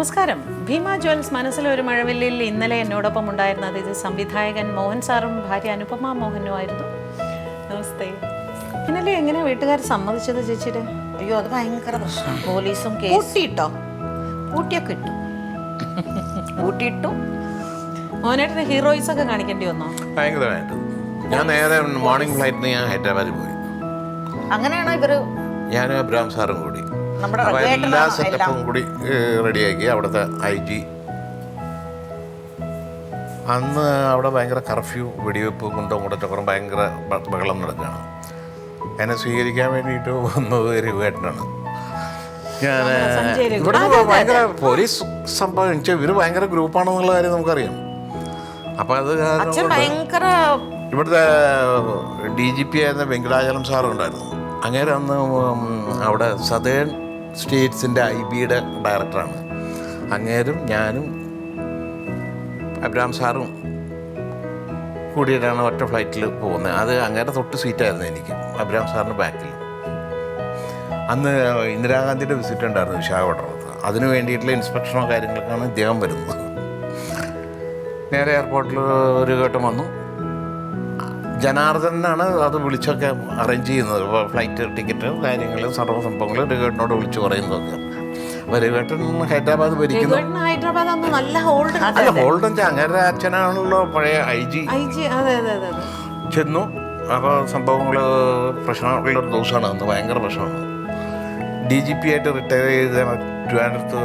നമസ്കാരം. ഭീമ ജ്വൽസ് മനസ്സിലെ ഒരു മഴവില്ലിൽ ഇന്നലെ എന്നോടൊപ്പം ഉണ്ടായിരുന്ന അതിഥി സംവിധായകൻ മോഹൻ സാറും ഭാര്യ അനുപമ മോഹനും ആയിരുന്നു. നമസ്തേ. ഇന്നലെ എങ്ങനെ വീട്ടുകാർ സമ്മതിച്ചത് ചേച്ചിയുടെ? അയ്യോ, അത് ഭയങ്കര പ്രശ്നം. പോലീസും കൂട്ടിയിട്ടോ? കൂട്ടിയൊക്കെ ഇട്ടു. കൂട്ടിയിട്ടു. മോനായിട്ട് ഹീറോയിസ് ഒക്കെ കാണിക്കേണ്ടി വന്നോ? ഭയങ്കരമായിട്ട്. ഞാൻ നേരെ മോർണിംഗ് ഫ്ലൈറ്റിന് ഞാൻ ഹൈദരാബാദിൽ പോയി. അങ്ങനെയാണോ ഇവര്? ഞാനും അബ്രാം സാറും കൂടി നമ്മുടെ അപ്പോൾ എല്ലാ സെറ്റപ്പും കൂടി റെഡിയാക്കി. അവിടുത്തെ IG അന്ന് അവിടെ ഭയങ്കര കർഫ്യൂ, വെടിവെപ്പ്, കുന്തം കൂടച്ചക്രം, ഭയങ്കര ബഹളം നടക്കുകയാണ്. എന്നെ സ്വീകരിക്കാൻ വേണ്ടിയിട്ട് വന്നത് രഘുവേട്ടനാണ്. ഞാൻ ഇവിടെ ഭയങ്കര പോലീസ് സംഭവം ഇവർ ഭയങ്കര ഗ്രൂപ്പാണെന്നുള്ള കാര്യം നമുക്കറിയാം. അപ്പം അത് ഭയങ്കര ഇവിടുത്തെ DGP ആയിരുന്ന വെങ്കടാചലം സാറുണ്ടായിരുന്നു. അങ്ങനെ അന്ന് അവിടെ സദേൺ സ്റ്റേറ്റ്സിൻ്റെ IBയുടെ ഡയറക്ടറാണ്. അങ്ങേരും ഞാനും അബ്രാം സാറും കൂടിയിട്ടാണ് ഒറ്റ ഫ്ലൈറ്റിൽ പോകുന്നത്. അത് അങ്ങേരെ തൊട്ട് സീറ്റായിരുന്നു എനിക്ക്, അബ്രാം സാറിന് ബാക്കിൽ. അന്ന് ഇന്ദിരാഗാന്ധിയുടെ വിസിറ്റ് ഉണ്ടായിരുന്നു വിശാഖപട്ടണത്ത്. അതിന് വേണ്ടിയിട്ടുള്ള ഇൻസ്പെക്ഷനോ കാര്യങ്ങളൊക്കെയാണ് ഇദ്ദേഹം വരുന്നത്. നേരെ എയർപോർട്ടിൽ ഒരു ഘട്ടം വന്നു. ജനാർദ്ദനാണ് അത് വിളിച്ചൊക്കെ അറേഞ്ച് ചെയ്യുന്നത്. ഫ്ലൈറ്റ് ടിക്കറ്റ് കാര്യങ്ങൾ സർവ്വ സംഭവങ്ങൾ രഘുവേട്ടനോട് വിളിച്ചു പറയുന്നതൊക്കെ. അപ്പോൾ രഘുവേട്ടൻ ഹൈദരാബാദ് ഭരിക്കുന്നു. നല്ല ഹോൾഡ്. അല്ല, ഹോൾഡ് വെച്ചാൽ അങ്ങനെ അച്ഛനാണല്ലോ പഴയ IG. ചെന്നു. അപ്പോൾ സംഭവങ്ങൾ പ്രശ്നമുള്ളൊരു ദിവസമാണ് അന്ന്. ഭയങ്കര പ്രശ്നമാണ്. DGP ആയിട്ട് റിട്ടയർ ചെയ്ത ട്രിവാൻഡ്രത്ത്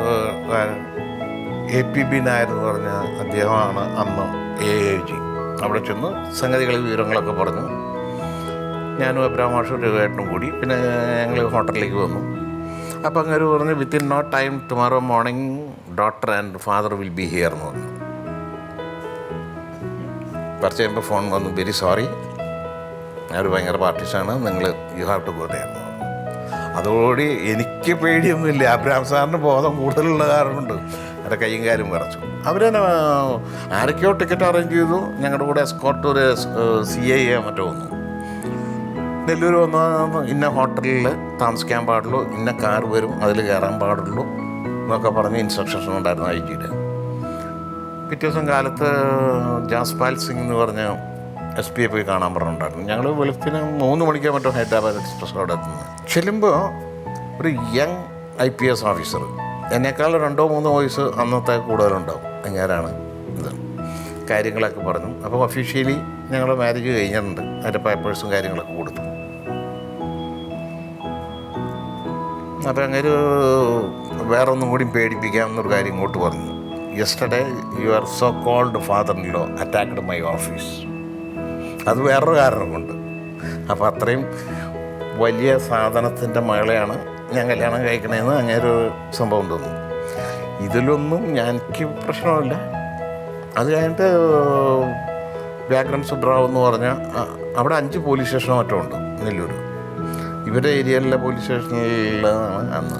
APB നായർ എന്ന് പറഞ്ഞ അദ്ദേഹമാണ് അന്ന് AIG. അവിടെ ചെന്ന് സംഗതികൾ വിവരങ്ങളൊക്കെ പറഞ്ഞു. ഞാനും അബ്രാം മാഷും രഘുവേട്ടനും കൂടി. പിന്നെ ഞങ്ങൾ ഹോട്ടലിലേക്ക് വന്നു. അപ്പോൾ അങ്ങനെ പറഞ്ഞു, within no time tomorrow morning daughter and father will be here എന്ന് പറഞ്ഞു. കുറച്ച് കഴിയുമ്പോൾ ഫോൺ വന്നു, വെരി സോറി, അവർ ഭയങ്കര പാർട്ടീസാണ്, നിങ്ങൾ you have to go there. അതോടുകൂടി എനിക്ക് പേടിയൊന്നുമില്ല. അബ്രാം സാറിന് ബോധം കൂടുതലുള്ള കാരണമുണ്ട്. എൻ്റെ കയ്യും കാലും വിറച്ചു. അവർ തന്നെ ആരൊക്കെയോ ടിക്കറ്റ് അറേഞ്ച് ചെയ്തു. ഞങ്ങളുടെ കൂടെ എസ്കോർട്ട് ഒരു CIA മറ്റോ വന്നു. നെല്ലൂർ വന്ന് ഇന്ന ഹോട്ടലിൽ താമസിക്കാൻ പാടുള്ളൂ, ഇന്ന കാർ വരും, അതിൽ കയറാൻ പാടുള്ളൂ എന്നൊക്കെ പറഞ്ഞ് ഇൻസ്ട്രക്ഷൻസ് ഉണ്ടായിരുന്നു IGയുടെ. പിറ്റേ ദിവസം കാലത്ത് ജാസ്പാൽ സിംഗ് എന്ന് പറഞ്ഞ SP പോയി കാണാൻ പറഞ്ഞിട്ടുണ്ടായിരുന്നു. ഞങ്ങൾ വെളുപ്പിന് 3 മണിക്കോ മറ്റോ ഹൈദരാബാദ് എക്സ്പ്രസ് അവിടെ എത്തുന്നത്. ചെല്ലുമ്പോൾ ഒരു യങ് IPS ഓഫീസർ, എന്നേക്കാൾ 2-3 വയസ്സ് അന്നത്തെ കൂടുതലുണ്ടാവും. അങ്ങനെയാണ് ഇത് കാര്യങ്ങളൊക്കെ പറഞ്ഞു. അപ്പോൾ ഒഫീഷ്യലി ഞങ്ങൾ മാരേജ് കഴിഞ്ഞിട്ടുണ്ട്. അതിൻ്റെ പേപ്പേഴ്സും കാര്യങ്ങളൊക്കെ കൊടുത്തു. അപ്പോൾ അങ്ങനെ വേറെ ഒന്നും കൂടി പേടിപ്പിക്കാമെന്നൊരു കാര്യം ഇങ്ങോട്ട് പറഞ്ഞു. Yesterday your so called father in law attacked my office. അത് വേറൊരു കാരണം കൊണ്ട്. അപ്പോൾ അത്രയും വലിയ സാധനത്തിൻ്റെ മകളെയാണ് ഞാൻ കല്യാണം കഴിക്കണേന്ന് അങ്ങനൊരു സംഭവം തോന്നുന്നു. ഇതിലൊന്നും എനിക്ക് പ്രശ്നമില്ല. അത് കഴിഞ്ഞിട്ട് വ്യാകരൺ സുബ്രാവ് എന്ന് പറഞ്ഞാൽ അവിടെ 5 പോലീസ് സ്റ്റേഷനോ മറ്റോ ഉണ്ട് നെല്ലൂർ. ഇവരുടെ ഏരിയയിലെ പോലീസ് സ്റ്റേഷനിലാണ് അന്ന്.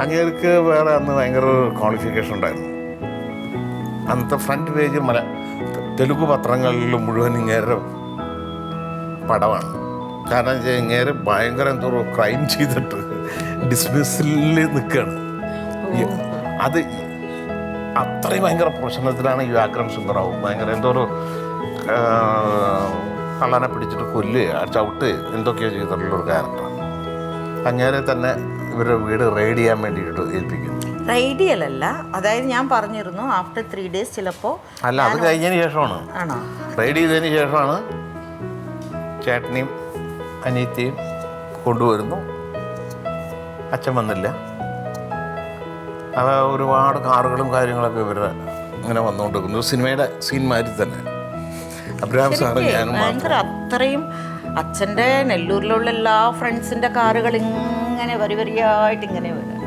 അങ്ങേർക്ക് വേറെ അന്ന് ഭയങ്കര ക്വാളിഫിക്കേഷൻ ഉണ്ടായിരുന്നു. അന്നത്തെ ഫ്രണ്ട് പേജ് തെലുഗു പത്രങ്ങളിൽ മുഴുവൻ ഇങ്ങേരെ പടമാണ്. കാരണം വെച്ചാൽ ഇങ്ങേരെ ഭയങ്കര എന്തോ ക്രൈം ചെയ്തിട്ട് ഡിസ്മിസിൽ നിൽക്കുകയാണ്. അത് അത്രയും ഭയങ്കര പ്രശ്നത്തിലാണ് ഈ വ്യാകരൺ സുന്ദറാവും. ഭയങ്കര എന്തോ ഒരു കള്ളനെ പിടിച്ചിട്ട് കൊല്ലുക, ചവിട്ട് എന്തൊക്കെയോ ചെയ്തിട്ടുള്ളൊരു ക്യാരക്ടറാണ്. അങ്ങനെ തന്നെ ഇവരുടെ വീട് റെയ്ഡ് ചെയ്യാൻ വേണ്ടിയിട്ട് ഏൽപ്പിക്കുന്നു. റെയ്ഡിയലല്ല, അതായത് ഞാൻ പറഞ്ഞിരുന്നു ആഫ്റ്റർ 3 days ചിലപ്പോൾ അല്ല, അത് കഴിഞ്ഞതിന് ശേഷമാണ്. ആണോ? റെയ്ഡ് ചെയ്തതിന് ശേഷമാണ് ചേട്ടനെയും അനിയത്തിയും കൊണ്ടുവരുന്നു. അച്ഛൻ വന്നില്ല. അത് ഒരുപാട് കാറുകളും കാര്യങ്ങളൊക്കെ ഇവരുടെ ഇങ്ങനെ വന്നുകൊണ്ടിരിക്കുന്നു. സിനിമയുടെ സീൻമാരിൽ തന്നെ അബ്രാം സാറ് ഞാനും ഭയങ്കര അത്രയും അച്ഛൻ്റെ നെല്ലൂരിലുള്ള എല്ലാ ഫ്രണ്ട്സിൻ്റെ കാറുകൾ ഇങ്ങനെ വരിവരിയായിട്ട് ഇങ്ങനെ വരും.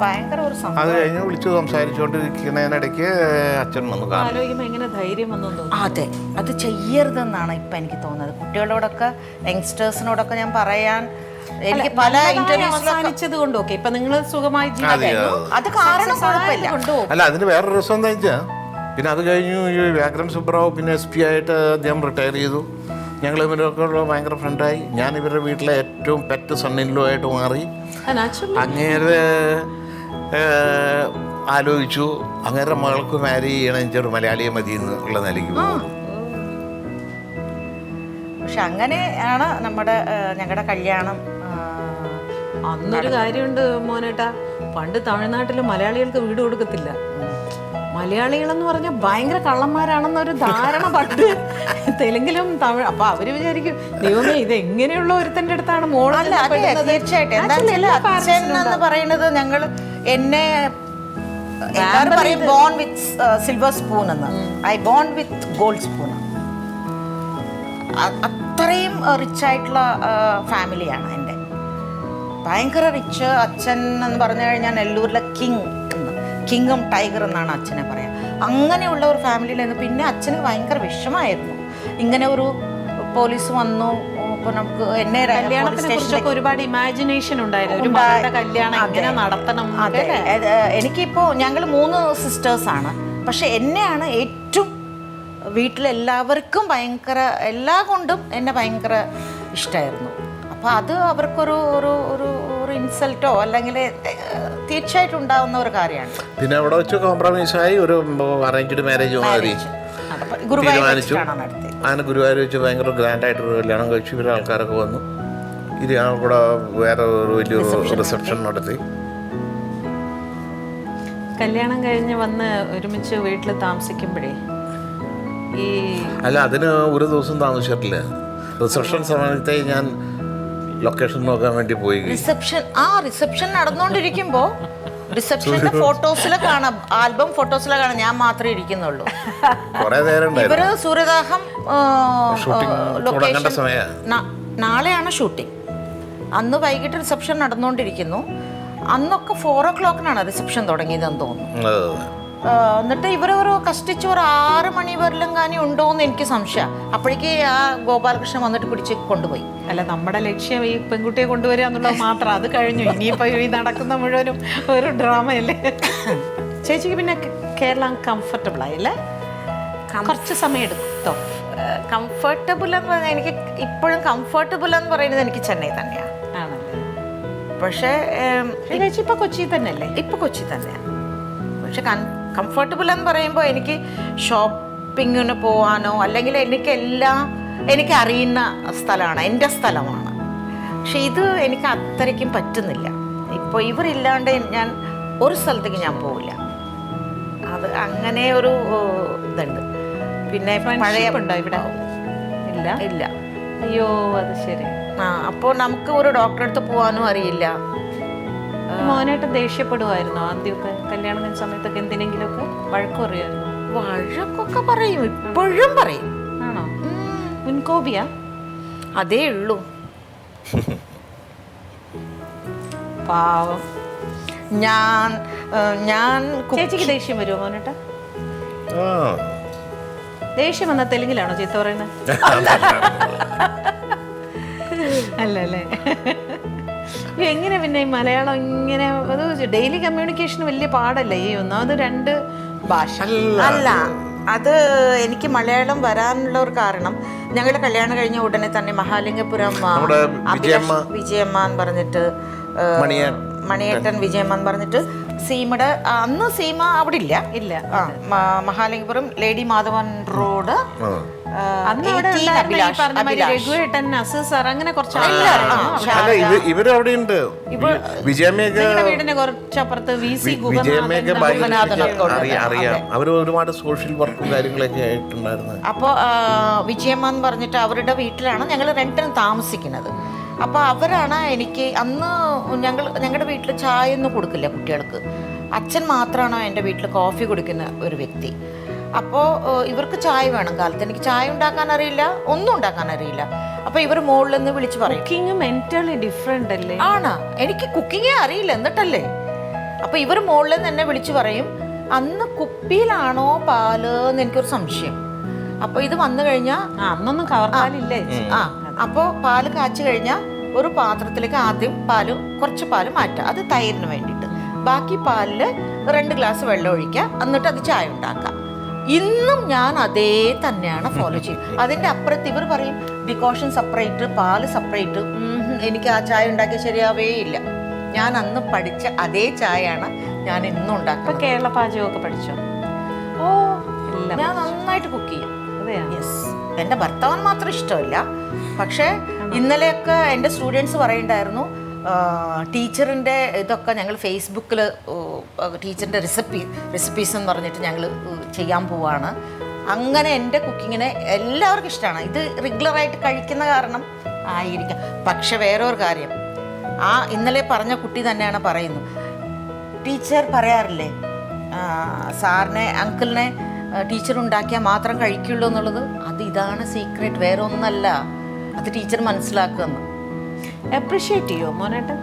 ഭയങ്കര ഒരു സംഭവം. അത് കഴിഞ്ഞ് വിളിച്ച് സംസാരിച്ചുകൊണ്ടിരിക്കുന്നതിനിടയ്ക്ക് അച്ഛൻ വന്നു കാണും. എങ്ങനെ ധൈര്യം വന്നു? അതെ, അത് ചെയ്യരുതെന്നാണ് ഇപ്പം എനിക്ക് തോന്നുന്നത്. കുട്ടികളോടൊക്കെ യങ്സ്റ്റേഴ്സിനോടൊക്കെ ഞാൻ പറയാൻ എനിക്ക് പല ഇന്റർവ്യൂസ് കൊണ്ട് ഓക്കെ ഇപ്പൊ നിങ്ങൾ സുഖമായി അത് കാരണം കുഴപ്പമില്ല. അല്ല, അതിന് വേറൊരു രസം എന്താ വെച്ചാൽ പിന്നെ അത് കഴിഞ്ഞു ഈ വ്യാകരൺ സുബ്രാവ് പിന്നെ SP ആയിട്ട് അദ്ദേഹം റിട്ടയർ ചെയ്തു. ഞങ്ങൾ ഇവരൊക്കെ ഭയങ്കര ഫ്രണ്ടായി. ഞാൻ ഇവരുടെ വീട്ടിലെ ഏറ്റവും പെറ്റ് സണ്ണിലോ ആയിട്ട് മാറി. അങ്ങേരെ ആലോചിച്ചു, അങ്ങേരെ മകൾക്ക് മാരി ചെയ്യണമെന്ന് ഒരു മലയാളിയെ മതി എന്നുള്ള നിലയ്ക്ക് പോകും. പക്ഷെ അങ്ങനെയാണ് ഞങ്ങളുടെ കല്യാണം. അന്നൊരു കാര്യമുണ്ട് മോനേട്ടാ, പണ്ട് തമിഴ്നാട്ടിൽ മലയാളികൾക്ക് വീട് കൊടുക്കത്തില്ല. മലയാളികളെന്ന് പറഞ്ഞാൽ ഭയങ്കര കള്ളന്മാരാണെന്നൊരു ധാരണ പണ്ട് തെലുങ്കിലും തമിഴ്. അപ്പൊ അവര് വിചാരിക്കും, ദൈവമേ ഇത് എങ്ങനെയുള്ള ഒരുത്തന്റെ അടുത്താണ് മോളല്ല. തീർച്ചയായിട്ടും അച്ഛൻ എന്ന് പറയുന്നത് ഞങ്ങൾ എന്നെ പറയും ബോൺ വിത്ത് സിൽവർ സ്പൂൺ എന്ന്. I bone with gold spoon. അത്രയും റിച്ച് ആയിട്ടുള്ള ഫാമിലിയാണ് എൻ്റെ. ഭയങ്കര റിച്ച്. അച്ഛൻ എന്ന് പറഞ്ഞു കഴിഞ്ഞാൽ നെല്ലൂരിലെ കിങ്ങും ടൈഗർ എന്നാണ് അച്ഛനെ പറയാം. അങ്ങനെയുള്ള ഒരു ഫാമിലിയിൽ നിന്ന് പിന്നെ അച്ഛന് ഭയങ്കര വിഷമായിരുന്നു. ഇങ്ങനെ ഒരു പോലീസ് വന്നു, അപ്പോൾ നമുക്ക് എന്നെ ഒരുപാട് ഇമാജിനേഷൻ ഉണ്ടായിരുന്നു കല്യാണം എങ്ങനെ നടത്തണം. അതെ, എനിക്കിപ്പോൾ ഞങ്ങൾ 3 സിസ്റ്റേഴ്സാണ്. പക്ഷെ എന്നെയാണ് ഏറ്റവും വീട്ടിലെല്ലാവർക്കും ഭയങ്കര എല്ലാ കൊണ്ടും എന്നെ ഭയങ്കര ഇഷ്ടമായിരുന്നു. അപ്പോൾ അത് അവർക്കൊരു ഒരു ഒരു ഒരു ഇൻസൾട്ടോ അല്ലെങ്കിൽ തീർച്ചയായിട്ടും ഉണ്ടാവുന്ന ഒരു കാര്യമാണ്. പിന്നെ അവിടെ വെച്ച് കോംപ്രമൈസായി ഒരു അറേഞ്ച്ഡ് മാരേജ് മതി തീരുമാനിച്ചു. അങ്ങനെ ഗുരുവായൂർ വെച്ച് ഭയങ്കര ഗ്രാൻഡായിട്ടൊരു കല്യാണം കഴിച്ചു. ഇവരെ ആൾക്കാരൊക്കെ വന്നു. ഇത് ഞങ്ങൾ കൂടെ വേറെ ഒരു വലിയൊരു റിസപ്ഷൻ നടത്തി. കല്യാണം കഴിഞ്ഞ് വന്ന് ഒരുമിച്ച് വീട്ടിൽ താമസിക്കുമ്പോഴേ അല്ല, അതിന് ഒരു ദിവസം താമസിച്ചിട്ടില്ല. റിസപ്ഷൻ സമയത്തെ ഞാൻ ലൊക്കേഷൻ നോക്കാൻ വേണ്ടി പോയി. റിസപ്ഷൻ നടന്നുകൊണ്ടിരിക്കുമ്പോ റിസപ്ഷന്റെ ഫോട്ടോസിലെ കാണാം, ആൽബം ഫോട്ടോസിലെ കാണാം, ഞാൻ മാത്രമേ ഇരിക്കുന്നുള്ളൂ. ഇവര് സൂര്യദാഹം ലൊക്കേഷൻ നാളെയാണ് ഷൂട്ടിംഗ്. അന്ന് വൈകിട്ട് റിസപ്ഷൻ നടന്നുകൊണ്ടിരിക്കുന്നു. അന്നൊക്കെ 4 o'clock റിസപ്ഷൻ തുടങ്ങിയതെന്ന് തോന്നുന്നു. എന്നിട്ട് ഇവരൊരു കഷ്ടിച്ച് ഒരു 6 മണി വരെല്ലാം കാനി ഉണ്ടോയെന്ന് എനിക്ക് സംശയം. അപ്പോഴേക്ക് ആ ഗോപാലകൃഷ്ണൻ വന്നിട്ട് പിടിച്ച് കൊണ്ടുപോയി. അല്ല, നമ്മുടെ ലക്ഷ്യം ഈ പെൺകുട്ടിയെ കൊണ്ടുവരിക എന്നുള്ളത് മാത്രം. അത് കഴിഞ്ഞു. ഇനിയിപ്പോൾ ഈ നടക്കുന്ന മുഴുവനും ഒരു ഡ്രാമയല്ലേ. ചേച്ചിക്ക് പിന്നെ കേരളം കംഫർട്ടബിൾ ആയില്ലേ? കുറച്ച് സമയം എടുത്തോ? കംഫർട്ടബിൾ എന്ന് പറഞ്ഞാൽ എനിക്ക് ഇപ്പോഴും കംഫർട്ടബിൾ എന്ന് പറയുന്നത് എനിക്ക് ചെന്നൈ തന്നെയാണ്. ആണല്ലേ? പക്ഷേ ചേച്ചി ഇപ്പോൾ കൊച്ചി തന്നെയല്ലേ? ഇപ്പോൾ കൊച്ചി തന്നെയാണ്. പക്ഷെ കംഫർട്ടബിൾ എന്ന് പറയുമ്പോൾ എനിക്ക് ഷോപ്പിങ്ങിന് പോകാനോ അല്ലെങ്കിൽ എനിക്ക് അറിയുന്ന സ്ഥലമാണ്, എൻ്റെ സ്ഥലമാണ്. പക്ഷെ ഇത് എനിക്ക് അത്രയ്ക്കും പറ്റുന്നില്ല. ഇപ്പോൾ ഇവരില്ലാണ്ട് ഞാൻ ഒരു സ്ഥലത്തേക്ക് ഞാൻ പോവില്ല. അത് അങ്ങനെ ഒരു ഇതുണ്ട്. പിന്നെ പഴയ ഉണ്ടോ ഇവിടെ? ഇല്ല ഇല്ല. അയ്യോ, അത് ശരി. അപ്പോൾ നമുക്ക് ഒരു ഡോക്ടറെ അടുത്ത് പോകാനും അറിയില്ല. മോനായിട്ട് ദേഷ്യപ്പെടുമായിരുന്നോ ആദ്യമൊക്കെ? കല്യാണം കഴിഞ്ഞ സമയത്തൊക്കെ എന്തിനെങ്കിലുമൊക്കെ വഴക്ക് പറയുമായിരുന്നു? വഴക്കൊക്കെ പറയും, ഇപ്പോഴും പറയും. ആണോ? മുൻകോപിയാ? അതേ ഉള്ളൂ. പാവം. ഞാൻ ചേച്ചിക്ക് ദേഷ്യം വരുമോ മോനേട്ടാ? ദേഷ്യം വന്നാൽ തെലുങ്കിലാണോ ചീത്ത പറയുന്നത്? അല്ലല്ലേ? എങ്ങനെ പിന്നെ ഈ മലയാളം ഇങ്ങനെ അത് ഡെയിലി കമ്മ്യൂണിക്കേഷൻ വലിയ പാടല്ലേ? ഈ ഒന്നാമത് 2 ഭാഷ അല്ല. അത് എനിക്ക് മലയാളം വരാനുള്ള ഒരു കാരണം, ഞങ്ങളുടെ കല്യാണം കഴിഞ്ഞ ഉടനെ തന്നെ മഹാലിംഗപുരം വിജയമ്മ എന്ന് പറഞ്ഞിട്ട്, മണിയേട്ടൻ വിജയമ്മ എന്ന് പറഞ്ഞിട്ട് സീമയുടെ അന്ന് സീമ അവിടെ ഇല്ല. മഹാലിംഗപുരം ലേഡി മാധവൻ റോഡ് ഇവരവിടെയുണ്ട്. വീടിന് കുറച്ചപ്പുറത്ത് അറിയാം. അവർ ഒരുപാട് സോഷ്യൽ വർക്കും കാര്യങ്ങളൊക്കെ ആയിട്ടുണ്ടായിരുന്നു. അപ്പോൾ വിജയമ്മ എന്ന് പറഞ്ഞിട്ട് അവരുടെ വീട്ടിലാണ് ഞങ്ങൾ രണ്ടിനും താമസിക്കുന്നത്. അപ്പോൾ അവരാണ് എനിക്ക് അന്ന് ഞങ്ങളുടെ വീട്ടിൽ ചായ ഒന്നും കൊടുക്കില്ല കുട്ടികൾക്ക്. അച്ഛൻ മാത്രമാണ് എൻ്റെ വീട്ടിൽ കോഫി കുടിക്കുന്ന ഒരു വ്യക്തി. അപ്പോൾ ഇവർക്ക് ചായ വേണം കാലത്ത്. എനിക്ക് ചായ ഉണ്ടാക്കാൻ അറിയില്ല, ഒന്നും ഉണ്ടാക്കാൻ അറിയില്ല. അപ്പോൾ ഇവർ മുകളിൽ നിന്ന് വിളിച്ച് പറയും. കുക്കിംഗ് മെന്റലി ഡിഫറെന്റ് അല്ലേ? ആണ്, എനിക്ക് കുക്കിങ്ങേ അറിയില്ല എന്നിട്ടല്ലേ. അപ്പോൾ ഇവർ മുകളിൽ നിന്ന് എന്നെ വിളിച്ച് പറയും, അന്ന് കുപ്പിയിലാണോ പാല് എന്ന് എനിക്കൊരു സംശയം. അപ്പോൾ ഇത് വന്നു കഴിഞ്ഞാൽ അന്നൊന്നും കവർത്താലില്ലേ? അപ്പോൾ പാല് കാച്ചി കഴിഞ്ഞാൽ ഒരു പാത്രത്തിലേക്ക് ആദ്യം കുറച്ച് പാല് മാറ്റുക, അത് തൈരിന് വേണ്ടിയിട്ട്. ബാക്കി പാലിൽ 2 ഗ്ലാസ് വെള്ളം ഒഴിക്കുക, എന്നിട്ട് അത് ചായ ഉണ്ടാക്കുക. ഇന്നും ഞാൻ അതേ തന്നെയാണ് ഫോളോ ചെയ്യുന്നത്. അതിൻ്റെ അപ്പുറത്ത് ഇവർ പറയും ഡിക്കോഷൻ സെപ്പറേറ്റ്, പാല് സെപ്പറേറ്റ്. എനിക്ക് ആ ചായ ഉണ്ടാക്കിയ ശരിയാവേ ഇല്ല. ഞാൻ അന്ന് പഠിച്ച അതേ ചായയാണ് ഞാൻ ഇന്നും ഇപ്പൊ ഉണ്ടാക്കുന്നത്. കേരള പാചകമൊക്കെ പഠിച്ചോ? ഓ, എല്ലാം ഞാൻ നന്നായിട്ട് കുക്ക് ചെയ്യും. അതെയാ? യെസ്. എൻ്റെ ഭർത്താവിന് മാത്രം ഇഷ്ടമില്ല. പക്ഷേ ഇന്നലെയൊക്കെ എൻ്റെ സ്റ്റുഡൻസ് പറയുണ്ടായിരുന്നു, ടീച്ചറിൻ്റെ ഇതൊക്കെ ഞങ്ങൾ ഫേസ്ബുക്കിൽ ടീച്ചറിൻ്റെ റെസിപ്പീസ് എന്ന് പറഞ്ഞിട്ട് ഞങ്ങൾ ചെയ്യാൻ പോവാണ്. അങ്ങനെ എൻ്റെ കുക്കിങ്ങിനെ എല്ലാവർക്കും ഇഷ്ടമാണ്. ഇത് റെഗുലറായിട്ട് കഴിക്കുന്ന കാരണം ആയിരിക്കാം. പക്ഷെ വേറൊരു കാര്യം, ആ ഇന്നലെ പറഞ്ഞ കുട്ടി തന്നെയാണ് പറയുന്നത്, ടീച്ചർ പറയാറില്ലേ സാറിനെ അങ്കിളിനെ ടീച്ചർ ഉണ്ടാക്കിയാൽ മാത്രം കഴിക്കുള്ളൂ എന്നുള്ളത്. അത് ഇതാണ് സീക്രട്ട്, വേറെ ഒന്നല്ല. അത് ടീച്ചർ മനസ്സിലാക്കുന്നു. അപ്രീഷിയേറ്റ് ചെയ്യോ മോനേട്ടൻ?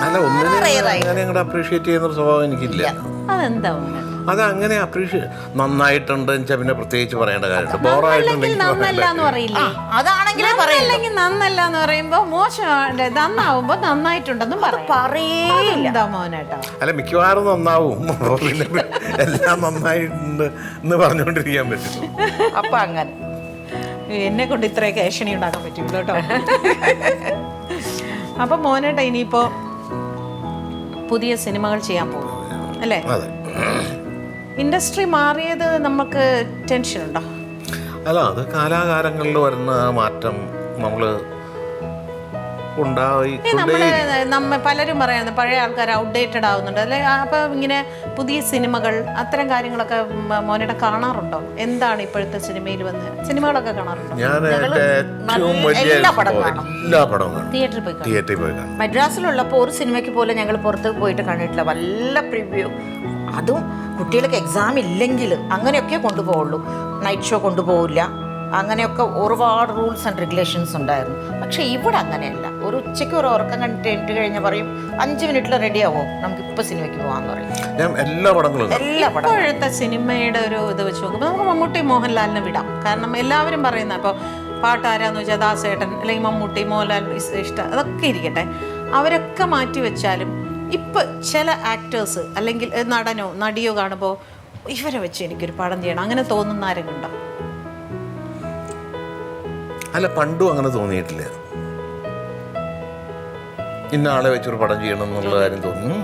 അല്ല, ഒന്നിനെ അങ്ങനെ അങ്ങോട്ട് അപ്രീഷിയേറ്റ് ചെയ്യുന്നൊരു സ്വഭാവം എനിക്കില്ല. അതെന്താ മോനേട്ടൻ? അത് അങ്ങനെ അപ്രീഷിയേറ്റ് വെച്ചാൽ പിന്നെ പ്രത്യേകിച്ച് പറയേണ്ട കാര്യമുണ്ട്. നന്നല്ല ബോറായിട്ടുണ്ടെങ്കിൽ എന്ന് പറയില്ലേ? അതാണെങ്കിലേ അല്ലെങ്കിൽ നന്നല്ല എന്ന് പറയുമ്പോ മോശം, നന്നാവുമ്പോ നന്നായിട്ടുണ്ടെന്നും പറയില്ല. എന്താ മോനേട്ടാ? അല്ല, മിക്കവാറും നന്നാവും. പിന്നെ എല്ലാം നന്നായിട്ടുണ്ട് എന്ന് പറഞ്ഞുകൊണ്ടിരിക്കാൻ പറ്റും. അപ്പൊ അങ്ങനെ എന്നെ കൊണ്ട് ഇത്രയൊക്കെ ഏഷണി ഉണ്ടാക്കാൻ പറ്റും കേട്ടോ. അപ്പൊ മോനേട്ടാ ഇനിയിപ്പോ പുതിയ സിനിമകൾ ചെയ്യാൻ പോകും അല്ലേ? അതെ. ഇൻഡസ്ട്രി മാറിയത് നമുക്ക് ടെൻഷൻ ഉണ്ടോ? അല്ല, അത് കാലാകാലങ്ങളിൽ വരുന്ന മാറ്റം നമ്മൾ നമ്മ പലരും പറയുന്നത് പഴയ ആൾക്കാർ ഔട്ട്ഡേറ്റഡ് ആവുന്നുണ്ട് അല്ലെ? അപ്പൊ ഇങ്ങനെ പുതിയ സിനിമകൾ അത്തരം കാര്യങ്ങളൊക്കെ മോനേട്ടൻ കാണാറുണ്ടോ? എന്താണ് ഇപ്പോഴത്തെ സിനിമയിൽ വന്ന് സിനിമകളൊക്കെ കാണാറുണ്ടോ? ഞാൻ ഏറ്റവും വലിയ എല്ലാ പടവും തിയേറ്ററിൽ പോയി കാണും. മദ്രാസിലുള്ളപ്പോൾ ഒരു സിനിമയ്ക്ക് പോലും ഞങ്ങൾ പുറത്ത് പോയിട്ട് കണ്ടിട്ടില്ല. വല്ല പ്രിവ്യൂ, അതും കുട്ടികൾക്ക് എക്സാം ഇല്ലെങ്കിൽ അങ്ങനെയൊക്കെ കൊണ്ടുപോകുള്ളൂ. Night show കൊണ്ടുപോകില്ല. അങ്ങനെയൊക്കെ ഒരുപാട് റൂൾസ് ആൻഡ് റെഗുലേഷൻസ് ഉണ്ടായിരുന്നു. പക്ഷെ ഇവിടെ അങ്ങനെയല്ല. ഒരു ഉച്ചയ്ക്ക് ഒരു ഉറക്കം കണ്ടിട്ട് കഴിഞ്ഞാൽ പറയും 5 മിനിറ്റിൽ റെഡി ആവോ, നമുക്ക് ഇപ്പൊ സിനിമയ്ക്ക് പോകാന്ന് പറയും. ഞാൻ എല്ലാ പടങ്ങളും ഇപ്പോഴത്തെ സിനിമയുടെ ഒരു ഇത് വെച്ച് നോക്കുമ്പോൾ നമുക്ക് മമ്മൂട്ടി മോഹൻലാലിനെ വിടാം. കാരണം എല്ലാവരും പറയുന്ന ഇപ്പോൾ പാട്ടാരാന്ന് വെച്ചാൽ ദാസേട്ടൻ അല്ലെങ്കിൽ മമ്മൂട്ടി മോഹൻലാൽ ഇഷ്ടം അതൊക്കെ ഇരിക്കട്ടെ, അവരൊക്കെ മാറ്റി വെച്ചാലും ഇപ്പൊ ചില ആക്ടേഴ്സ് അല്ലെങ്കിൽ നടനോ നടിയോ കാണുമ്പോൾ ഇവരെ വെച്ച് എനിക്കൊരു പടം ചെയ്യണം അങ്ങനെ തോന്നുന്ന ആരെങ്കിലും ഉണ്ടോ? അല്ല, പണ്ടും അങ്ങനെ തോന്നിയിട്ടില്ല. ഇന്ന ആളെ വെച്ചൊരു പടം ചെയ്യണം എന്നുള്ള കാര്യം തോന്നുന്നു.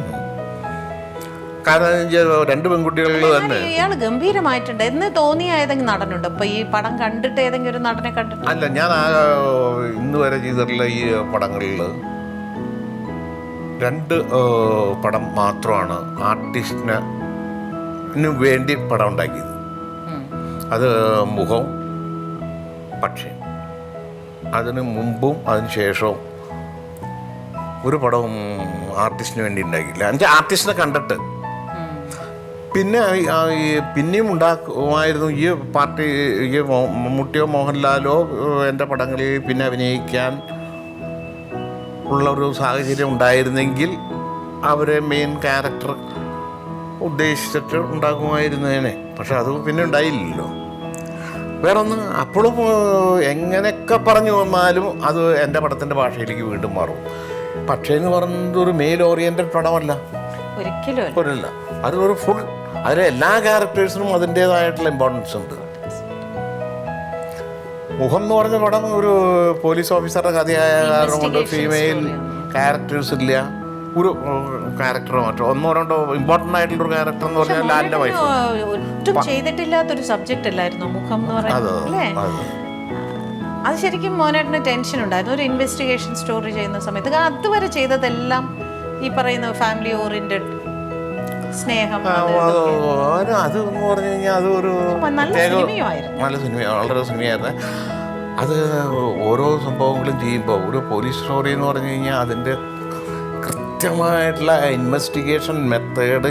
കാരണം 2 പെൺകുട്ടികളിൽ തന്നെ ഇയാള് ഗംഭീരമായിട്ടുണ്ട് എന്ന് തോന്നിയ ഏതെങ്കിലും നടനുണ്ടോ? ഇപ്പൊ ഈ പടം കണ്ടിട്ട് ഏതെങ്കിലും ഒരു നടനെ കണ്ടിട്ട്? അല്ല, ഞാൻ ഇന്ന് വരെ ചെയ്തിട്ടുള്ള ഈ പടങ്ങളിൽ 2 പടം മാത്രമാണ് ആർട്ടിസ്റ്റിന് വേണ്ടി പടം ഉണ്ടാക്കിയത്. അത് മുഖവും പക്ഷേ അതിന് മുമ്പും അതിന് ശേഷവും ഒരു പടവും ആർട്ടിസ്റ്റിന് വേണ്ടി ഉണ്ടാക്കിയില്ല. എന്നുവെച്ചാൽ ആർട്ടിസ്റ്റിനെ കണ്ടിട്ട് പിന്നെ പിന്നെയും ഉണ്ടാക്കുമായിരുന്നു. ഈ പാർട്ടി ഈ മമ്മൂട്ടിയോ മോഹൻലാലോ എൻ്റെ പടങ്ങളിൽ പിന്നെ അഭിനയിക്കാൻ ഉള്ളൊരു സാഹചര്യം ഉണ്ടായിരുന്നെങ്കിൽ അവരെ മെയിൻ ക്യാരക്ടർ ഉദ്ദേശിച്ചിട്ട് ഉണ്ടാക്കുമായിരുന്നേനെ. പക്ഷെ അത് പിന്നെ ഉണ്ടായില്ലല്ലോ. വേറൊന്ന് അപ്പോഴും എങ്ങനെയൊക്കെ പറഞ്ഞു വന്നാലും അത് എൻ്റെ പടത്തിൻ്റെ ഭാഷയിലേക്ക് വീണ്ടും മാറും. പക്ഷേ എന്ന് പറയുന്നത് ഒരു മെയിൽ ഓറിയൻറ്റഡ് പടമല്ല, ഒരിക്കലും. അതൊരു ഫുൾ, അതിലെ എല്ലാ ക്യാരക്ടേഴ്സിനും അതിൻ്റേതായിട്ടുള്ള ഇമ്പോർട്ടൻസ് ഉണ്ട്. മുഖം എന്ന് പറഞ്ഞ പടം ഒരു പോലീസ് ഓഫീസറുടെ കഥയായ കാരണം കൊണ്ട് ഫീമെയിൽ ക്യാരക്ടേഴ്സ് ഇല്ല. ഒരു ക്യാരക്ടറോ മറ്റോ 1-2 ഇമ്പോർട്ടൻ്റ് ആയിട്ടുള്ളൊരു ക്യാരക്ടർ എന്ന് പറഞ്ഞാൽ ലാലിൻ്റെ വൈഫ്. ഒട്ടും ചെയ്തിട്ടില്ലാത്തൊരു സബ്ജക്റ്റ് അല്ലായിരുന്നു മുഖം എന്ന് പറയുന്നത് അല്ലേ? അത് ശരിക്കും മോനേട്ടന് ടെൻഷൻ ഉണ്ടായിരുന്നു ഒരു ഇൻവെസ്റ്റിഗേഷൻ സ്റ്റോറി ചെയ്യുന്ന സമയത്ത്. അതുവരെ ചെയ്തതെല്ലാം ഈ പറയുന്ന ഫാമിലി ഓറിയന്റഡ് സ്നേഹം, അതെന്ന് പറഞ്ഞു കഴിഞ്ഞാൽ അത് ഒരു നല്ല സിനിമ, വളരെ സിനിമയായിരുന്നു. അത് ഓരോ സംഭവങ്ങളും ചെയ്യുമ്പോൾ ഒരു പോലീസ് സ്റ്റോറി എന്ന് പറഞ്ഞു കഴിഞ്ഞാൽ അതിൻ്റെ കൃത്യമായിട്ടുള്ള ഇൻവെസ്റ്റിഗേഷൻ മെത്തേഡ്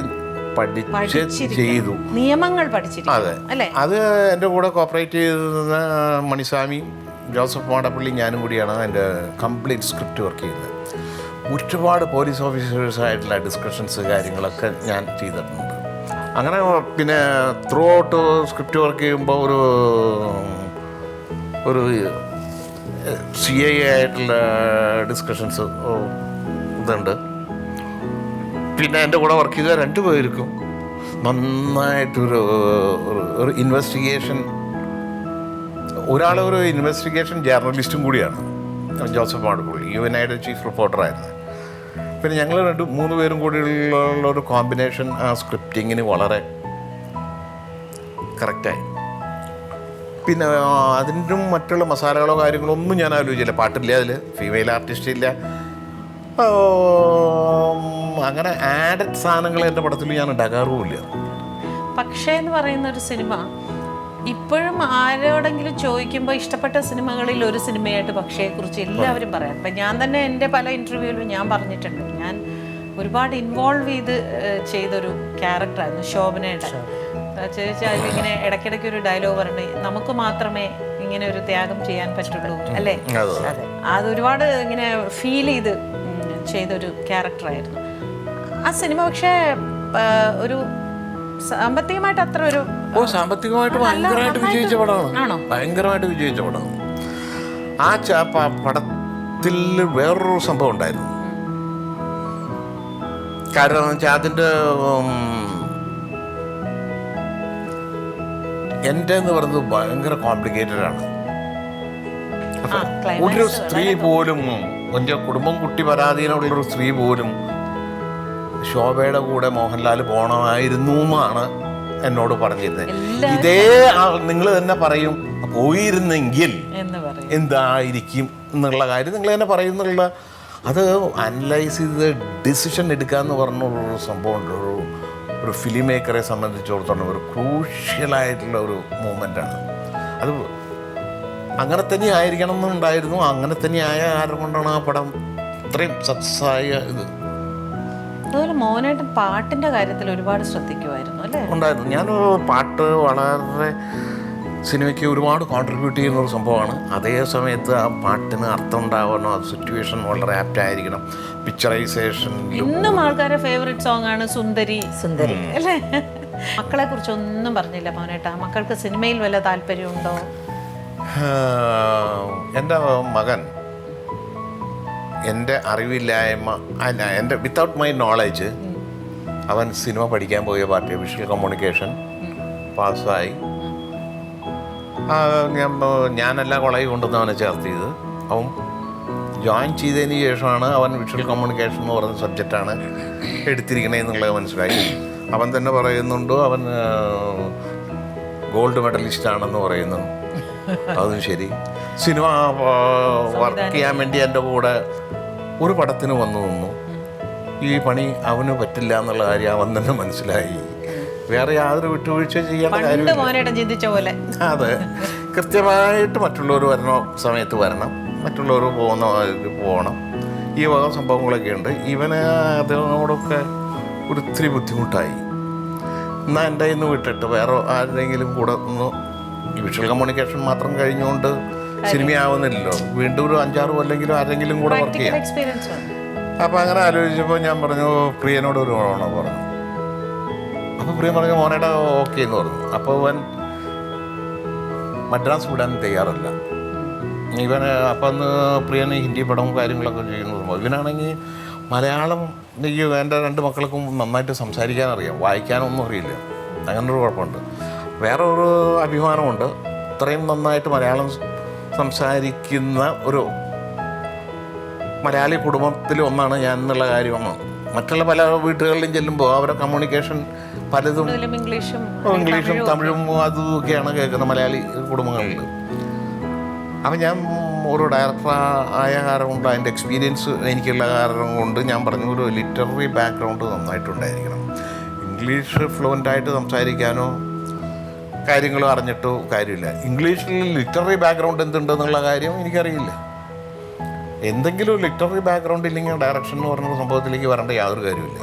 പഠിച്ച് ചെയ്തു, നിയമങ്ങൾ പഠിച്ചിട്ടുണ്ട്. അതെ, അത് എൻ്റെ കൂടെ കോപ്പറേറ്റ് ചെയ്തിരുന്ന മണിസ്വാമി, ജോസഫ് മാടപ്പള്ളി, ഞാനും കൂടിയാണ് അതിൻ്റെ കംപ്ലീറ്റ് സ്ക്രിപ്റ്റ് വർക്ക് ചെയ്യുന്നത്. ഒരുപാട് പോലീസ് ഓഫീസേഴ്സായിട്ടുള്ള ഡിസ്കഷൻസ് കാര്യങ്ങളൊക്കെ ഞാൻ ചെയ്തിട്ടുണ്ട്. അങ്ങനെ പിന്നെ ത്രൂ ഔട്ട് സ്ക്രിപ്റ്റ് വർക്ക് ചെയ്യുമ്പോൾ ഒരു CI ആയിട്ടുള്ള ഡിസ്കഷൻസ് ഇതുണ്ട്. പിന്നെ എൻ്റെ കൂടെ വർക്ക് ചെയ്ത 2 പേർക്കും നന്നായിട്ടൊരു ഒരു ഇൻവെസ്റ്റിഗേഷൻ, ഒരാളൊരു ഇൻവെസ്റ്റിഗേഷൻ ജേർണലിസ്റ്റും കൂടിയാണ് ജോസഫ് മാടപ്പള്ളി. യുവനൈയുടെ ചീഫ് റിപ്പോർട്ടറായിരുന്നു. പിന്നെ ഞങ്ങൾ 2-3 പേരും കൂടിയുള്ള ഒരു കോമ്പിനേഷൻ ആ സ്ക്രിപ്റ്റിങ്ങിന് വളരെ കറക്റ്റായി. പിന്നെ അതിനും മറ്റുള്ള മസാലകളോ കാര്യങ്ങളോ ഒന്നും ഞാൻ ആലോചിച്ചില്ല. പാട്ടില്ല, അതിൽ ഫീമെയിൽ ആർട്ടിസ്റ്റ് ഇല്ല, അങ്ങനെ ആഡഡ് സാധനങ്ങൾ എൻ്റെ പടത്തിൽ ഞാൻ ഉണ്ടാക്കാറുമില്ല. പക്ഷേ എന്ന് പറയുന്ന ഒരു സിനിമ ഇപ്പോഴും ആരോടെങ്കിലും ചോദിക്കുമ്പോൾ ഇഷ്ടപ്പെട്ട സിനിമകളിൽ ഒരു സിനിമയായിട്ട് പക്ഷേയെക്കുറിച്ച് എല്ലാവരും പറയാം. ഇപ്പം ഞാൻ തന്നെ എൻ്റെ പല ഇൻ്റർവ്യൂവിലും ഞാൻ പറഞ്ഞിട്ടുണ്ട്, ഞാൻ ഒരുപാട് ഇൻവോൾവ് ചെയ്തൊരു ക്യാരക്ടറായിരുന്നു ശോഭനയുടെ. ചോദിച്ചാൽ അതിലിങ്ങനെ ഇടയ്ക്കിടയ്ക്ക് ഒരു ഡയലോഗ് പറഞ്ഞു, നമുക്ക് മാത്രമേ ഇങ്ങനെ ഒരു ത്യാഗം ചെയ്യാൻ പറ്റുള്ളൂ അല്ലേ. അതൊരുപാട് ഇങ്ങനെ ഫീൽ ചെയ്തൊരു ക്യാരക്ടറായിരുന്നു ആ സിനിമ. പക്ഷേ ഒരു സാമ്പത്തികമായിട്ട് അത്ര ഒരു സാമ്പത്തികമായിട്ട് ഭയങ്കരമായിട്ട് വിജയിച്ച പടമാണ്. ഭയങ്കരമായിട്ട് വിജയിച്ച പടമാണ്. ആ പടത്തിൽ വേറൊരു സംഭവം ഉണ്ടായിരുന്നു. കാരണം എന്ന് വെച്ചാൽ അതിൻ്റെ എൻ്റെ എന്ന് പറയുന്നത് ഭയങ്കര കോംപ്ലിക്കേറ്റഡ് ആണ്. ഒരു സ്ത്രീ പോലും, എൻ്റെ കുടുംബം കുട്ടി പരാധീനമുള്ളൊരു സ്ത്രീ പോലും ശോഭയുടെ കൂടെ മോഹൻലാൽ പോകണമായിരുന്നു എന്നാണ് എന്നോട് പറഞ്ഞിരുന്നത്. ഇതേ നിങ്ങൾ തന്നെ പറയും, പോയിരുന്നെങ്കിൽ എന്തായിരിക്കും എന്നുള്ള കാര്യം നിങ്ങൾ തന്നെ പറയുന്നുള്ള, അത് അനലൈസ് ചെയ്ത് ഡിസിഷൻ എടുക്കുക എന്ന് പറഞ്ഞൊരു സംഭവമുണ്ട്. ഒരു ഫിലിം മേക്കറെ സംബന്ധിച്ചിടത്തോളം ഒരു ക്രൂഷ്യലായിട്ടുള്ള ഒരു മൂമെൻ്റാണ് അത്. അങ്ങനെ തന്നെ ആയിരിക്കണം എന്നുണ്ടായിരുന്നു. അങ്ങനെ തന്നെ ആയ കാരണം കൊണ്ടാണ് ആ പടം ഇത്രയും സക്സസ്സായ ഇത്. അതുപോലെ മോഹനേട്ടൻ പാട്ടിൻ്റെ കാര്യത്തിൽ ഒരുപാട് ശ്രദ്ധിക്കുമായിരുന്നു അല്ലേ? ഉണ്ടായിരുന്നു. ഞാൻ പാട്ട് വളരെ സിനിമയ്ക്ക് ഒരുപാട് കോൺട്രിബ്യൂട്ട് ചെയ്യുന്ന ഒരു സംഭവമാണ്. അതേ സമയത്ത് ആ പാട്ടിന് അർത്ഥം ഉണ്ടാവണം, അത് സിറ്റുവേഷൻ വളരെ ആപ്റ്റ് ആയിരിക്കണം. പിക്ചറൈസേഷൻ ഇന്നും ആൾക്കാരുടെ ഫേവറേറ്റ് സോങ് ആണ് സുന്ദരി അല്ലേ? മക്കളെ കുറിച്ച് ഒന്നും പറഞ്ഞില്ല മോഹനേട്ടാ. മക്കൾക്ക് സിനിമയിൽ വല്ല താല്പര്യമുണ്ടോ? എൻ്റെ മകൻ എൻ്റെ അറിവില്ലായ്മ, എൻ്റെ വിത്തൗട്ട് മൈ നോളേജ് അവൻ സിനിമ പഠിക്കാൻ പോയ പാർട്ടി വിഷ്വൽ കമ്മ്യൂണിക്കേഷൻ പാസ്സായി. ഞാനെല്ലാ കോളേജ് കൊണ്ടുവന്ന് അവനെ ചേർത്തിയത്. അവൻ ജോയിൻ ചെയ്തതിന് ശേഷമാണ് അവൻ വിഷ്വൽ കമ്മ്യൂണിക്കേഷൻ എന്ന് പറയുന്ന സബ്ജക്റ്റാണ് എടുത്തിരിക്കണേന്നുള്ളത് മനസ്സിലായി. അവൻ തന്നെ പറയുന്നുണ്ട് അവൻ ഗോൾഡ് മെഡലിസ്റ്റാണെന്ന് പറയുന്നു. അതും ശരി. സിനിമ വർക്ക് ചെയ്യാൻ വേണ്ടി എൻ്റെ കൂടെ ഒരു പടത്തിന് വന്നു നിന്നു. ഈ പണി അവന് പറ്റില്ല എന്നുള്ള കാര്യം അവൻ തന്നെ മനസ്സിലായി. വേറെ യാതൊരു വിട്ടുവീഴ്ച ചെയ്യേണ്ട കാര്യം. അതെ, കൃത്യമായിട്ട് മറ്റുള്ളവർ വരണ സമയത്ത് വരണം, മറ്റുള്ളവർ പോകണം. ഈ വക സംഭവങ്ങളൊക്കെ ഉണ്ട്. ഇവന് അതിനോടൊക്കെ ഒത്തിരി ബുദ്ധിമുട്ടായി. എന്നാൽ എൻ്റെ ഇന്ന് വിട്ടിട്ട് വേറെ ആരെങ്കിലും കൂടെ ഒന്ന്, ഈ വിഷ്വൽ കമ്മ്യൂണിക്കേഷൻ മാത്രം കഴിഞ്ഞുകൊണ്ട് സിനിമയാവുന്നില്ലല്ലോ. വീണ്ടും ഒരു 5-6 കൊല്ലെങ്കിലും ആരെങ്കിലും കൂടെ വർക്ക് ചെയ്യാം. അപ്പം അങ്ങനെ ആലോചിച്ചപ്പോൾ ഞാൻ പറഞ്ഞു പ്രിയനോട് ഒരു ഓണോ പറഞ്ഞു. അപ്പോൾ പ്രിയ പറഞ്ഞു മോനേടെ ഓക്കെ എന്ന് പറഞ്ഞു. അപ്പോൾ അവൻ മദ്രാസ് വിടാൻ തയ്യാറല്ല. ഇവന് അപ്പം അന്ന് പ്രിയന് ഹിന്ദി പടവും കാര്യങ്ങളൊക്കെ ചെയ്യുന്നത്. ഇവനാണെങ്കിൽ മലയാളം എനിക്ക് എൻ്റെ 2 മക്കൾക്കും നന്നായിട്ട് സംസാരിക്കാൻ അറിയാം, വായിക്കാനൊന്നും അറിയില്ല. അങ്ങനൊരു കുഴപ്പമുണ്ട്. വേറെ ഒരു അഭിമാനമുണ്ട്, ഇത്രയും നന്നായിട്ട് മലയാളം സംസാരിക്കുന്ന ഒരു മലയാളി കുടുംബത്തിൽ ഒന്നാണ് ഞാൻ എന്നുള്ള കാര്യമാണ്. മറ്റുള്ള പല വീട്ടുകളിലും ചെല്ലുമ്പോൾ അവരുടെ കമ്മ്യൂണിക്കേഷൻ പലതും ഇംഗ്ലീഷും തമിഴും അതുമൊക്കെയാണ് കേൾക്കുന്നത് മലയാളി കുടുംബങ്ങളിൽ. അപ്പം ഞാൻ ഒരു ഡയറക്ടർ ആയ കാരണം കൊണ്ട്, അതിൻ്റെ എക്സ്പീരിയൻസ് എനിക്കുള്ള കാരണം കൊണ്ട് ഞാൻ പറഞ്ഞു ഒരു ലിറ്റററി ബാക്ക്ഗ്രൗണ്ട് നന്നായിട്ടുണ്ടായിരിക്കണം. ഇംഗ്ലീഷ് ഫ്ലുവൻ്റായിട്ട് സംസാരിക്കാനോ കാര്യങ്ങളും അറിഞ്ഞിട്ടോ കാര്യമില്ല. ഇംഗ്ലീഷിൽ ലിറ്റററി ബാക്ക്ഗ്രൗണ്ട് എന്തുണ്ടെന്നുള്ള കാര്യം എനിക്കറിയില്ല. എന്തെങ്കിലും ലിറ്റററി ബാക്ക്ഗ്രൗണ്ട് ഇല്ലെങ്കിൽ ഡയറക്ഷൻ എന്ന് പറഞ്ഞ സംഭവത്തിലേക്ക് വരേണ്ട യാതൊരു കാര്യമില്ല.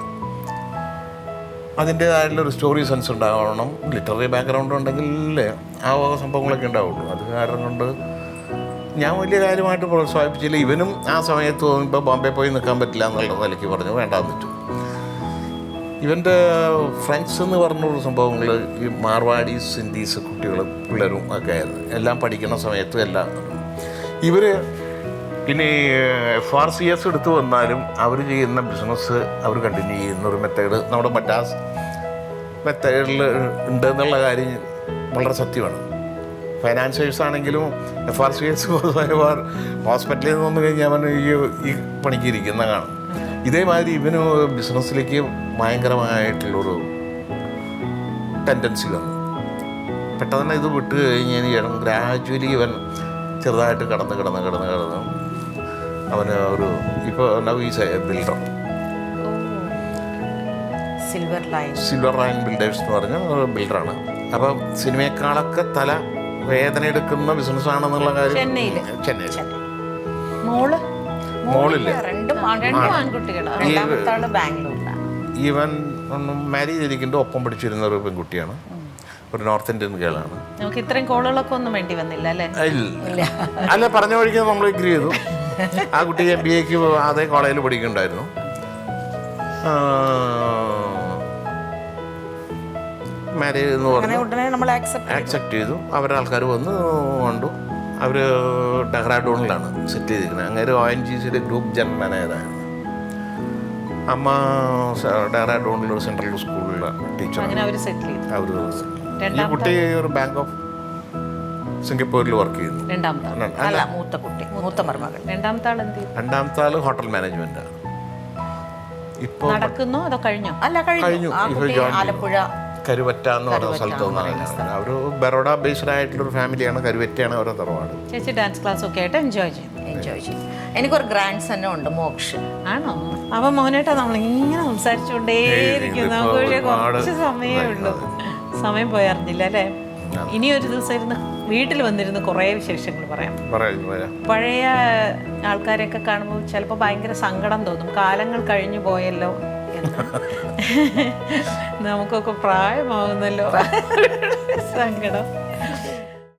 അതിൻ്റേതായിട്ടുള്ളൊരു സ്റ്റോറി സെൻസ് ഉണ്ടാവണം. ലിറ്റററി ബാക്ക്ഗ്രൗണ്ട് ഉണ്ടെങ്കിൽ ആ സംഭവങ്ങളൊക്കെ ഉണ്ടാവുള്ളൂ. അത് കാരണം കൊണ്ട് ഞാൻ വലിയ കാര്യമായിട്ട് പ്രോത്സാഹിപ്പിച്ചില്ല. ഇവനും ആ സമയത്ത് ഇപ്പോൾ ബോംബെ പോയി നിൽക്കാൻ പറ്റില്ല എന്നുള്ള നിലയ്ക്ക് പറഞ്ഞു വേണ്ടാന്ന് വെച്ചു. ഇവൻ്റെ ഫ്രണ്ട്സ് എന്ന് പറഞ്ഞൊരു സംഭവങ്ങൾ ഈ മാർവാഡീസ്, ഹിന്ദീസ് കുട്ടികൾ പിള്ളേരും ഒക്കെ ആയിരുന്നു. എല്ലാം പഠിക്കുന്ന സമയത്ത് എല്ലാം ഇവർ പിന്നെ FRCS എടുത്തു വന്നാലും അവർ ചെയ്യുന്ന ബിസിനസ് അവർ കണ്ടിന്യൂ ചെയ്യുന്നൊരു മെത്തേഡ് നമ്മുടെ മദ്രാസ് മെത്തേഡിൽ ഉണ്ട് എന്നുള്ള കാര്യം വളരെ സത്യമാണ്. ഫൈനാൻസേഴ്സ് ആണെങ്കിലും FRCS ഹോസ്പിറ്റലിൽ നിന്ന് വന്നു കഴിഞ്ഞാൽ അവൻ ഈ പണിക്ക് ഇരിക്കുന്ന കാണും. ഇതേമാതിരി ഇവന് ബിസിനസ്സിലേക്ക് ഭയങ്കരമായിട്ടുള്ളൊരു ടെൻഡൻസി വന്നു. പെട്ടെന്ന് ഇത് വിട്ട് കഴിഞ്ഞാൽ ഗ്രാജുവലി ഇവൻ ചെറുതായിട്ട് കടന്ന് അവന് ഒരു ഇപ്പോൾ Navees builder, silver line builders എന്ന് പറഞ്ഞ ഒരു ബിൽഡറാണ്. അപ്പം സിനിമയെക്കാളൊക്കെ തല വേദന എടുക്കുന്ന ബിസിനസ്സാണെന്നുള്ള കാര്യം ചെന്നൈയിൽ. മോളില്ല, രണ്ടും ആൺകുട്ടികളാണ്. രണ്ടാമത്താണ് ബാംഗ്ലൂരിലാണ്. ഈവൻ മാരേജ് ചെയ്തിരിക്കുന്നത് ഒപ്പം പഠിച്ചിരുന്ന ഒരു പെൺകുട്ടിയാണ്, ഒരു നോർത്ത് ഇന്ത്യൻ ഗേളാണ്. നമുക്ക് ഇത്രയും കോളുകളൊക്കെ ഒന്നും വേണ്ടി വന്നില്ല അല്ലേ? അല്ല, പറഞ്ഞ വഴിക്ക് നമ്മൾ എഗ്രി ചെയ്തു. ആ കുട്ടി MBAക്ക് അതേ കോളേജിൽ പഠിക്കുന്നുണ്ടായിരുന്നു. മാരേജ് എന്ന് പറഞ്ഞു ആക്സെപ്റ്റ് ചെയ്തു. അവരുടെ ആൾക്കാർ വന്ന് കണ്ടു. അവർ ഡെഹ്റാഡൂണിലാണ് സെറ്റ് ചെയ്തിരിക്കുന്നത്. അങ്ങനെ ONGCയുടെ ഗ്രൂപ്പ് ജനറൽ മാനേജറായിരുന്നു. അമ്മ ഡെഹ്റാഡൂണിലൊരു സെൻട്രൽ സ്കൂളിലെ ടീച്ചറാണ്. അവർ ഈ കുട്ടി ഒരു ബാങ്ക് ഓഫ് സിംഗപ്പൂരിൽ വർക്ക് ചെയ്യുന്നു. രണ്ടാമത്തെ ആള് ഹോട്ടൽ മാനേജ്മെന്റാണ്. ഇപ്പോൾ നടക്കുന്നോ അതോ കഴിഞ്ഞോ? കഴിഞ്ഞു. ആലപ്പുഴ കരുവറ്റ എന്ന് പറയുന്ന സ്ഥലത്ത് നിന്നാണ്. അവർ ബറോഡ ബേസ്ഡ് ആയിട്ടുള്ളൊരു ഫാമിലിയാണ്. കരുവറ്റയാണ് അവരുടെ തറവാട്. ചേച്ചി ഡാൻസ് ക്ലാസ് ഒക്കെ ആയിട്ട് എൻജോയ് ചെയ്യും. എനിക്കൊരു ഗ്രാൻഡ് സണ്ണും ഉണ്ട്, മോക്ഷ്. ആണോ? അപ്പൊ മോനേട്ടാ നമ്മൾ ഇങ്ങനെ സംസാരിച്ചുകൊണ്ടേയിരിക്കും. നമുക്ക് കുറച്ച് സമയമേ ഉള്ളൂ. സമയം പോയറിഞ്ഞില്ല അല്ലേ? ഇനി ഒരു ദിവസം ഇരുന്ന് വീട്ടിൽ വന്നിരുന്ന് കുറേ വിശേഷങ്ങൾ പറയാം. പഴയ ആൾക്കാരെയൊക്കെ കാണുമ്പോൾ ചിലപ്പോൾ ഭയങ്കര സങ്കടം തോന്നും, കാലങ്ങൾ കഴിഞ്ഞു പോയല്ലോ എന്ന്. നമുക്കൊക്കെ പ്രായമാവുന്നല്ലോ, സങ്കടം.